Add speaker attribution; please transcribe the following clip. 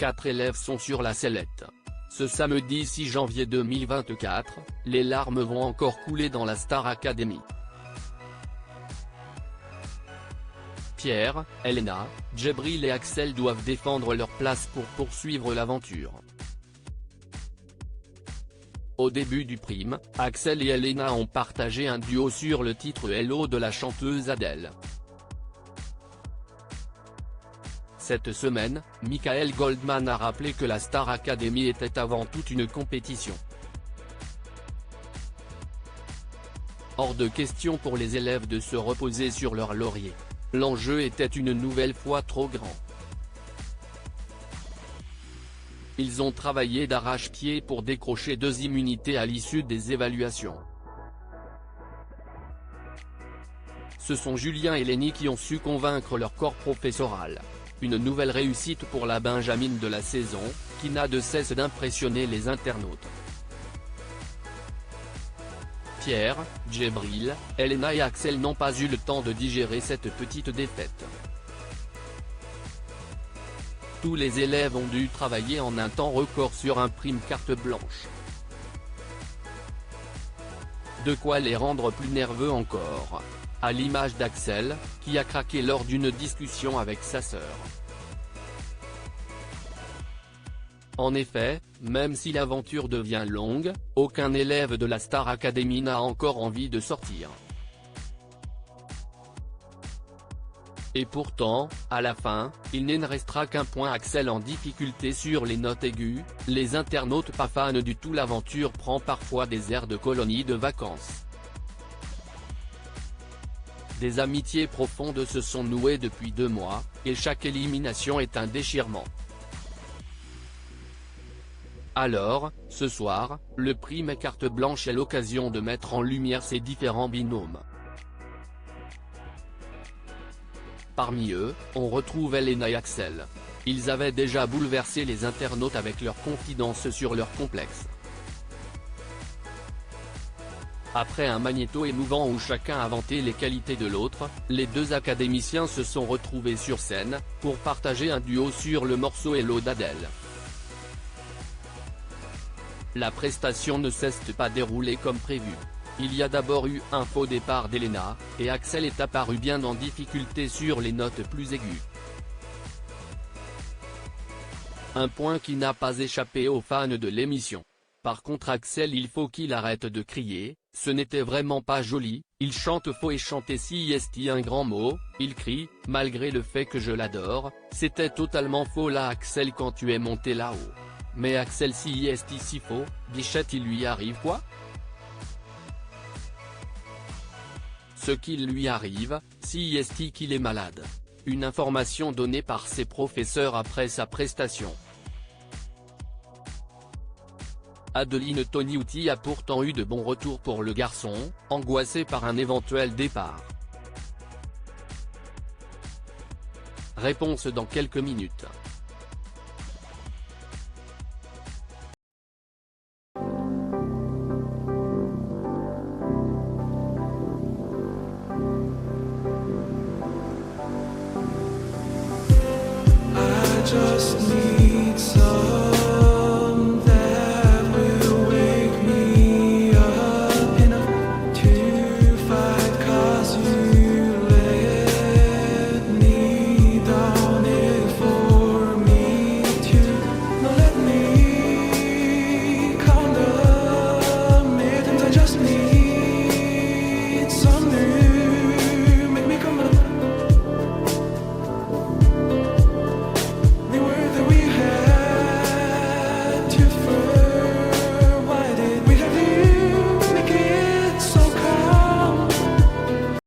Speaker 1: 4 élèves sont sur la sellette. Ce samedi 6 janvier 2024, les larmes vont encore couler dans la Star Academy. Pierre, Elena, Djibril et Axel doivent défendre leur place pour poursuivre l'aventure. Au début du prime, Axel et Elena ont partagé un duo sur le titre Hello de la chanteuse Adele. Cette semaine, Michael Goldman a rappelé que la Star Academy était avant tout une compétition. Hors de question pour les élèves de se reposer sur leur laurier. L'enjeu était une nouvelle fois trop grand. Ils ont travaillé d'arrache-pied pour décrocher 2 immunités à l'issue des évaluations. Ce sont Julien et Lenny qui ont su convaincre leur corps professoral. Une nouvelle réussite pour la Benjamine de la saison, qui n'a de cesse d'impressionner les internautes. Pierre, Djibril, Elena et Axel n'ont pas eu le temps de digérer cette petite défaite. Tous les élèves ont dû travailler en un temps record sur un prime carte blanche. De quoi les rendre plus nerveux encore. À l'image d'Axel, qui a craqué lors d'une discussion avec sa sœur. En effet, même si l'aventure devient longue, aucun élève de la Star Academy n'a encore envie de sortir. Et pourtant, à la fin, il ne restera qu'un point. Axel en difficulté sur les notes aiguës, les internautes pas fans du tout. L'aventure prend parfois des airs de colonie de vacances. Des amitiés profondes se sont nouées depuis 2 mois, et chaque élimination est un déchirement. Alors, ce soir, le prime carte blanche est l'occasion de mettre en lumière ces différents binômes. Parmi eux, on retrouve Elena et Axel. Ils avaient déjà bouleversé les internautes avec leurs confidences sur leur complexe. Après un magnéto émouvant où chacun a vanté les qualités de l'autre, les 2 académiciens se sont retrouvés sur scène, pour partager un duo sur le morceau Hello d'Adele. La prestation ne s'est pas déroulée comme prévu. Il y a d'abord eu un faux départ d'Elena, et Axel est apparu bien en difficulté sur les notes plus aiguës. Un point qui n'a pas échappé aux fans de l'émission. Par contre Axel, il faut qu'il arrête de crier, ce n'était vraiment pas joli. Il chante faux et chanter si est un grand mot, il crie, malgré le fait que je l'adore, c'était totalement faux là Axel quand tu es monté là-haut. Mais Axel si est si faux, Bichette il lui arrive quoi? Ce qu'il lui arrive, si est qu'il est malade. Une information donnée par ses professeurs après sa prestation. Adeline Toniutti a pourtant eu de bons retours pour le garçon, angoissé par un éventuel départ. Réponse dans quelques minutes.